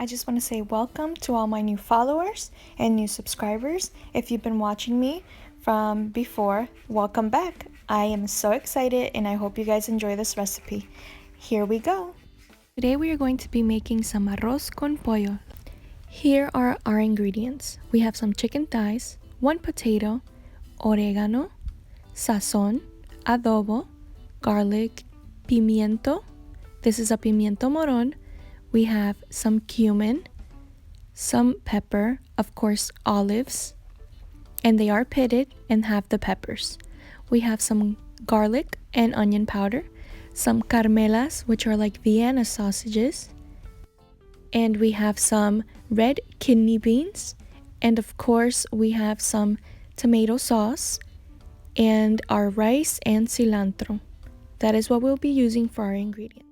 I just want to say welcome to all my new followers and new subscribers. If you've been watching me from before, welcome back. I am so excited and I hope you guys enjoy this recipe. Here we go. Today we are going to be making some arroz con pollo. Here are our ingredients. We have some chicken thighs, 1 potato, oregano, sazon, adobo, garlic, pimiento. This is a pimiento morón. We have some cumin, some pepper, of course olives, and they are pitted and have the peppers. We have some garlic and onion powder, some carmelas, which are like Vienna sausages, and we have some red kidney beans, and of course we have some tomato sauce and our rice and cilantro. That is what we'll be using for our ingredients.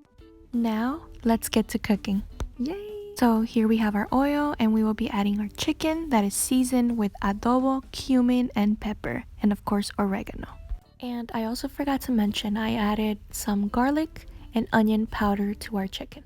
Now, let's get to cooking. Yay! So here we have our oil and we will be adding our chicken that is seasoned with adobo, cumin, and pepper, and of course oregano. And I also forgot to mention I added some garlic and onion powder to our chicken.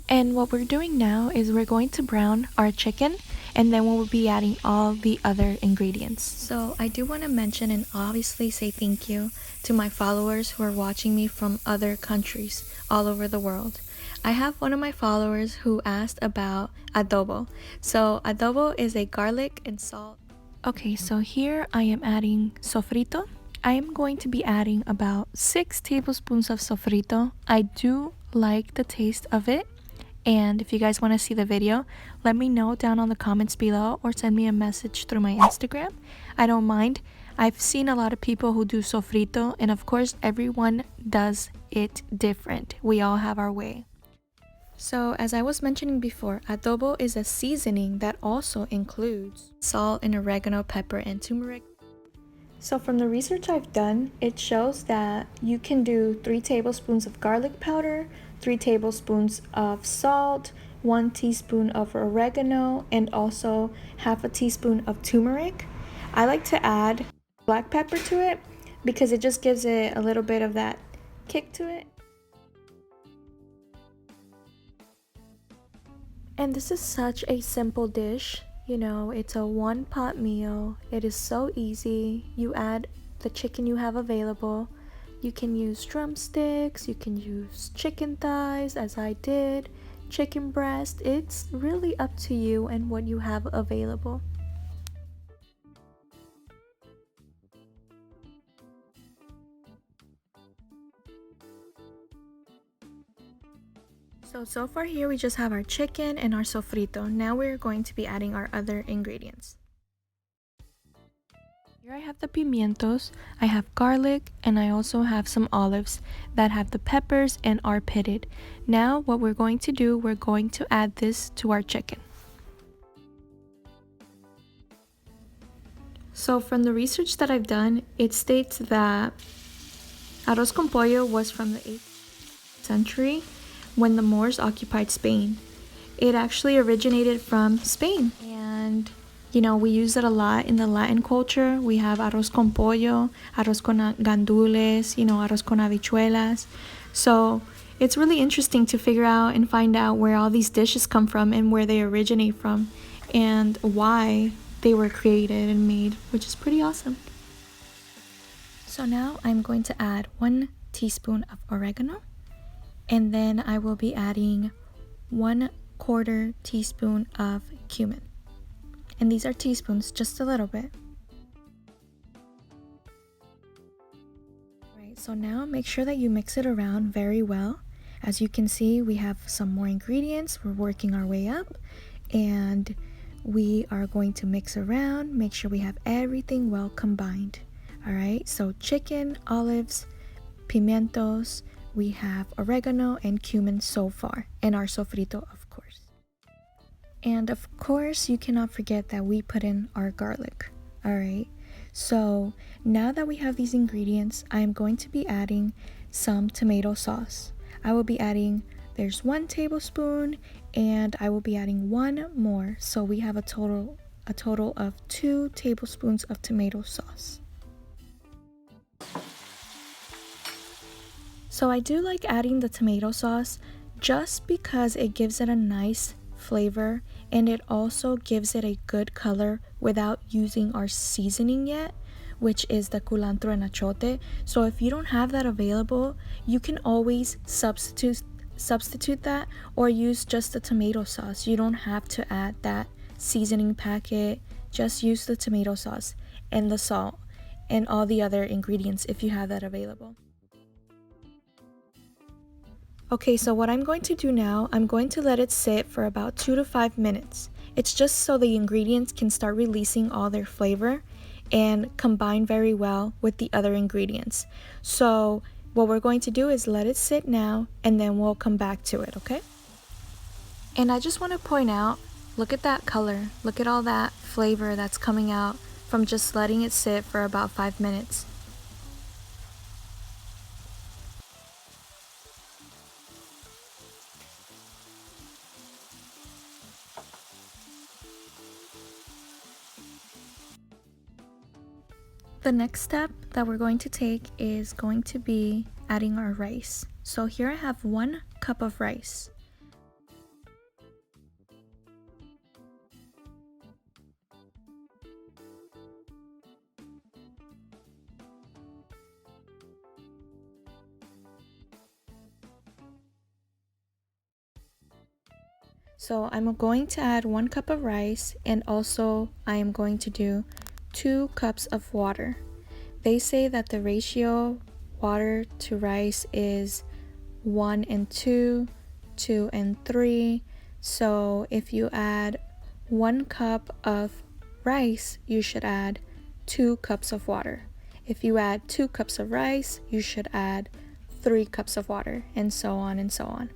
And what we're doing now is we're going to brown our chicken and then we'll be adding all the other ingredients. So I do want to mention and obviously say thank you to my followers who are watching me from other countries all over the world. I have one of my followers who asked about adobo. So adobo is a garlic and salt. Okay, so here I am adding sofrito. I am going to be adding about 6 tablespoons of sofrito. I do like the taste of it. And if you guys want to see the video, let me know down on the comments below or send me a message through my Instagram. I don't mind. I've seen a lot of people who do sofrito, and of course everyone does it different. We all have our way. So as I was mentioning before, adobo is a seasoning that also includes salt and oregano, pepper, and turmeric. So from the research I've done, it shows that you can do 3 tablespoons of garlic powder, 3 tablespoons of salt, 1 teaspoon of oregano, and also half a teaspoon of turmeric. I like to add black pepper to it because it just gives it a little bit of that kick to it. And this is such a simple dish. You know, it's a one-pot meal. It is so easy. You add the chicken you have available. You can use drumsticks, you can use chicken thighs as I did, chicken breast. It's really up to you and what you have available. So far here we just have our chicken and our sofrito. Now we're going to be adding our other ingredients. Here I have the pimientos, I have garlic, and I also have some olives that have the peppers and are pitted. Now what we're going to do, we're going to add this to our chicken. So from the research that I've done, it states that arroz con pollo was from the 8th century when the Moors occupied Spain. It actually originated from Spain, and you know, we use it a lot in the Latin culture. We have arroz con pollo, arroz con gandules, you know, arroz con habichuelas. So it's really interesting to figure out and find out where all these dishes come from and where they originate from and why they were created and made, which is pretty awesome. So now I'm going to add 1 teaspoon of oregano, and then I will be adding 1/4 teaspoon of cumin. And these are teaspoons, just a little bit. Alright, so now make sure that you mix it around very well. As you can see, we have some more ingredients. We're working our way up, and we are going to mix around, make sure we have everything well combined. Alright, so chicken, olives, pimentos, we have oregano and cumin so far, and our sofrito, of course. And of course, you cannot forget that we put in our garlic. Alright, so now that we have these ingredients, I am going to be adding some tomato sauce. I will be adding, there's 1 tablespoon, and I will be adding 1 more. So we have a total of 2 tablespoons of tomato sauce. So I do like adding the tomato sauce just because it gives it a nice flavor, and it also gives it a good color without using our seasoning yet, which is the culantro and achote. So if you don't have that available, you can always substitute that or use just the tomato sauce. You don't have to add that seasoning packet. Just use the tomato sauce and the salt and all the other ingredients if you have that available. Okay, so what I'm going to do now, I'm going to let it sit for about 2 to 5 minutes. It's just so the ingredients can start releasing all their flavor and combine very well with the other ingredients. So what we're going to do is let it sit now, and then we'll come back to it, okay? And I just want to point out, look at that color. Look at all that flavor that's coming out from just letting it sit for about 5 minutes. The next step that we're going to take is going to be adding our rice. So here I have 1 cup of rice. So I'm going to add 1 cup of rice, and also I am going to do 2 cups of water. They say that the ratio water to rice is 1 and 2, 2 and 3. So if you add 1 cup of rice, you should add 2 cups of water. If you add 2 cups of rice, you should add 3 cups of water, and so on and so on.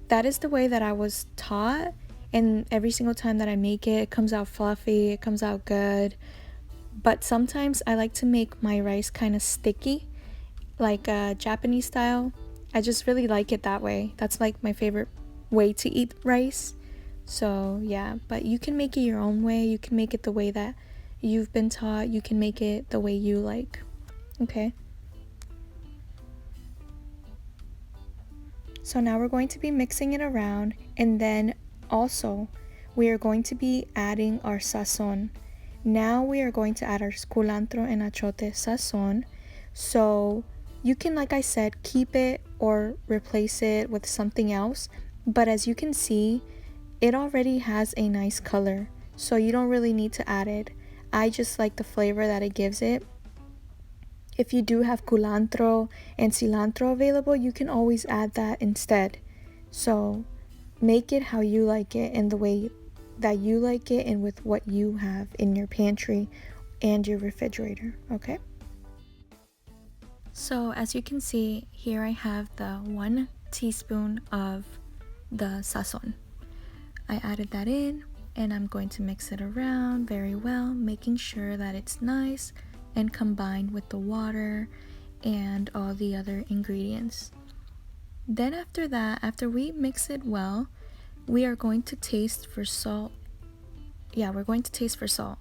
That is the way that I was taught, and every single time that I make it, it comes out fluffy, it comes out good. But sometimes I like to make my rice kind of sticky, like Japanese style. I just really like it that way. That's like my favorite way to eat rice. So yeah, but you can make it your own way. You can make it the way that you've been taught. You can make it the way you like. Okay. So now we're going to be mixing it around, and then also we are going to be adding our sazon. Now we are going to add our culantro and achote sazon. So you can, like I said, keep it or replace it with something else. But as you can see, it already has a nice color, so you don't really need to add it. I just like the flavor that it gives it. If you do have culantro and cilantro available, you can always add that instead. So make it how you like it and the way that you like it and with what you have in your pantry and your refrigerator, okay? So as you can see, here I have the 1 teaspoon of the sazon. I added that in, and I'm going to mix it around very well, making sure that it's nice and combined with the water and all the other ingredients. Then after that, after we mix it well, we are going to taste for salt. Yeah, we're going to taste for salt,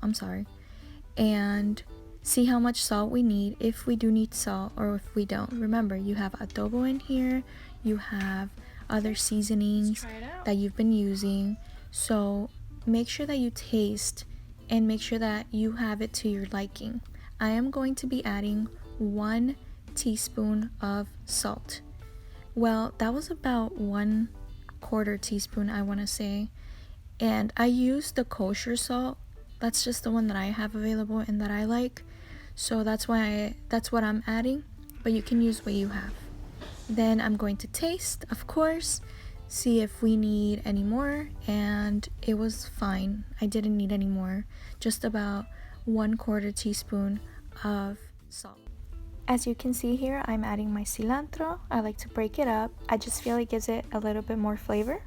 and see how much salt we need, if we do need salt or if we don't. Remember, you have adobo in here, you have other seasonings that you've been using, so make sure that you taste and make sure that you have it to your liking. I am going to be adding 1 teaspoon of salt. Well, that was about 1/4 teaspoon, I want to say, and I used the kosher salt. That's just the one that I have available and that I like, so that's what I'm adding, but you can use what you have. Then I'm going to taste, of course, see if we need any more, and it was fine. I didn't need any more, just about 1/4 teaspoon of salt. As you can see here, I'm adding my cilantro. I like to break it up. I just feel it gives it a little bit more flavor.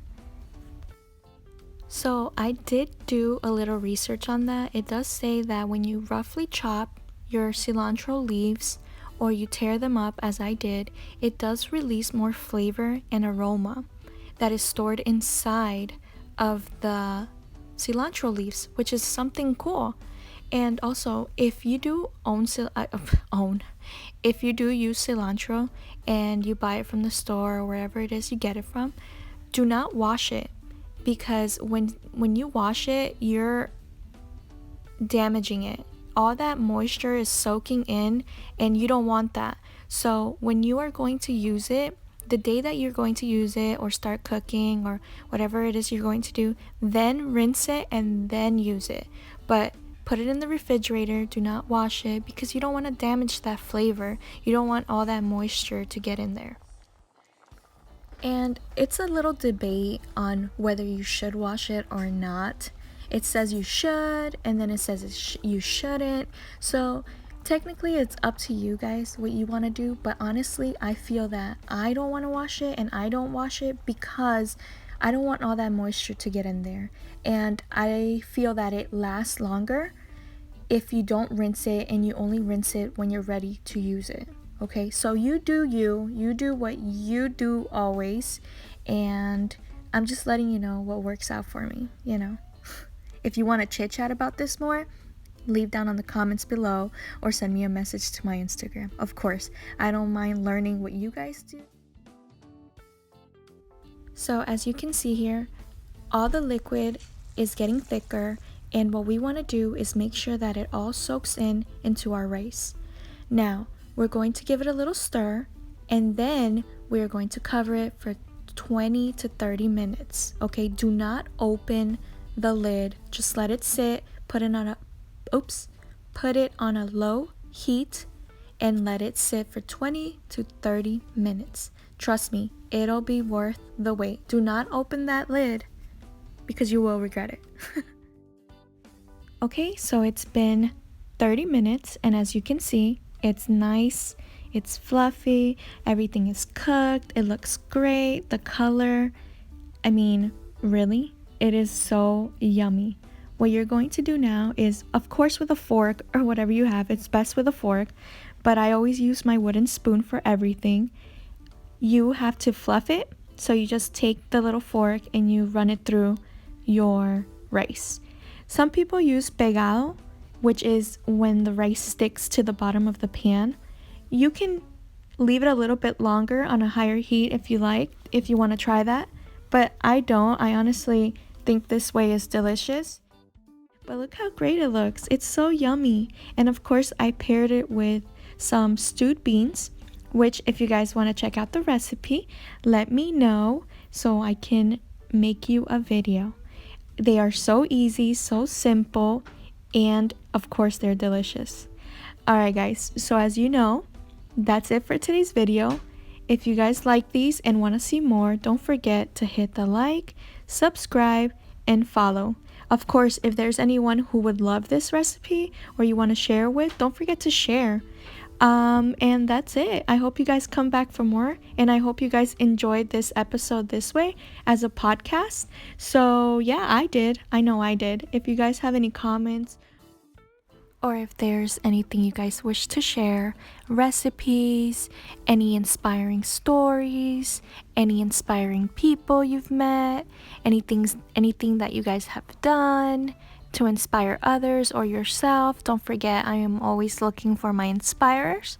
So I did do a little research on that. It does say that when you roughly chop your cilantro leaves or you tear them up as I did, it does release more flavor and aroma that is stored inside of the cilantro leaves, which is something cool. And also, if you do if you do use cilantro and you buy it from the store or wherever it is you get it from, do not wash it. because when you wash it, you're damaging it. All that moisture is soaking in, and you don't want that. So when you are going to use it, the day that you're going to use it or start cooking or whatever it is you're going to do, then rinse it and then use it. But put it in the refrigerator. Do not wash it because you don't want to damage that flavor. You don't want all that moisture to get in there. And it's a little debate on whether you should wash it or not. It says you should, and then it says you shouldn't. So technically it's up to you guys what you want to do, but honestly I feel that I don't want to wash it, and I don't wash it because I don't want all that moisture to get in there, and I feel that it lasts longer if you don't rinse it and you only rinse it when you're ready to use it. Okay, so you do what you do always, and I'm just letting you know what works out for me, you know. If you want to chit chat about this more, leave down on the comments below or send me a message to my Instagram. Of course, I don't mind learning what you guys do. So as you can see here, all the liquid is getting thicker, and what we want to do is make sure that it all soaks into our rice. Now, we're going to give it a little stir, and then we're going to cover it for 20 to 30 minutes. Okay, do not open the lid. Just let it sit. Put it on a low heat and let it sit for 20 to 30 minutes. Trust me, it'll be worth the wait. Do not open that lid because you will regret it. Okay, so it's been 30 minutes, and as you can see, it's nice, it's fluffy, everything is cooked, it looks great, the color, I mean, really, it is so yummy. What you're going to do now is, of course with a fork or whatever you have, it's best with a fork, but I always use my wooden spoon for everything. You have to fluff it, so you just take the little fork and you run it through your rice. Some people use pegado, which is when the rice sticks to the bottom of the pan. You can leave it a little bit longer on a higher heat if you like, if you want to try that, but I don't. I honestly think this way is delicious. But look how great it looks. It's so yummy. And of course I paired it with some stewed beans, which if you guys want to check out the recipe, let me know so I can make you a video. They are so easy, so simple, and of course they're delicious. Alright guys, so as you know, that's it for today's video. If you guys like these and want to see more, don't forget to hit the like, subscribe, and follow. Of course, if there's anyone who would love this recipe or you want to share with, don't forget to share. And that's it. I hope you guys come back for more, and I hope you guys enjoyed this episode this way as a podcast. So yeah, I did. I know I did. If you guys have any comments, or if there's anything you guys wish to share, recipes, any inspiring stories, any inspiring people you've met, anything that you guys have done to inspire others or yourself, don't forget I am always looking for my inspirers,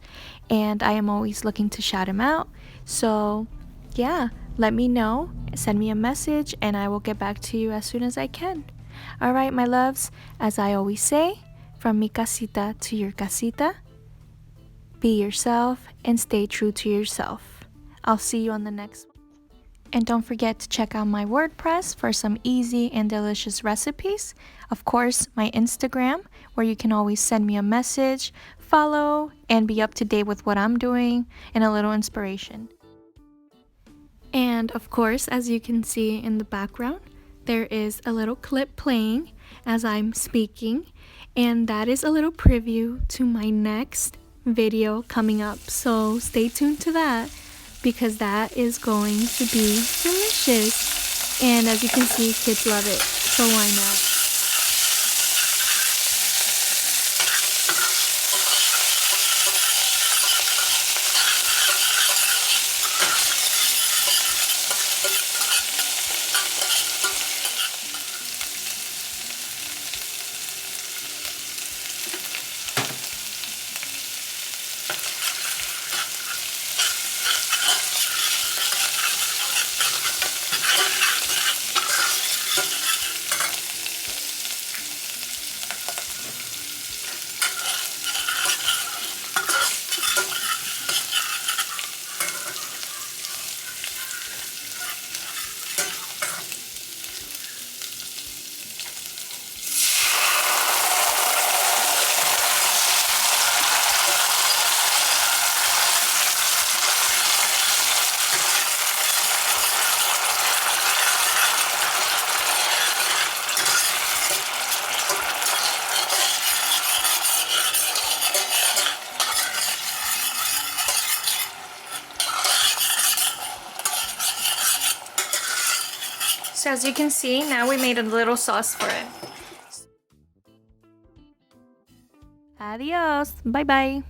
and I am always looking to shout them out. So yeah, let me know, send me a message, and I will get back to you as soon as I can. Alright my loves, as I always say, from mi casita to your casita, be yourself and stay true to yourself. I'll see you on the next one. And don't forget to check out my WordPress for some easy and delicious recipes. Of course, my Instagram, where you can always send me a message, follow, and be up to date with what I'm doing, and a little inspiration. And of course, as you can see in the background, there is a little clip playing as I'm speaking, and that is a little preview to my next video coming up. So stay tuned to that, because that is going to be delicious. And as you can see, kids love it, so why not? So as you can see, now we made a little sauce for it. Adios. Bye bye.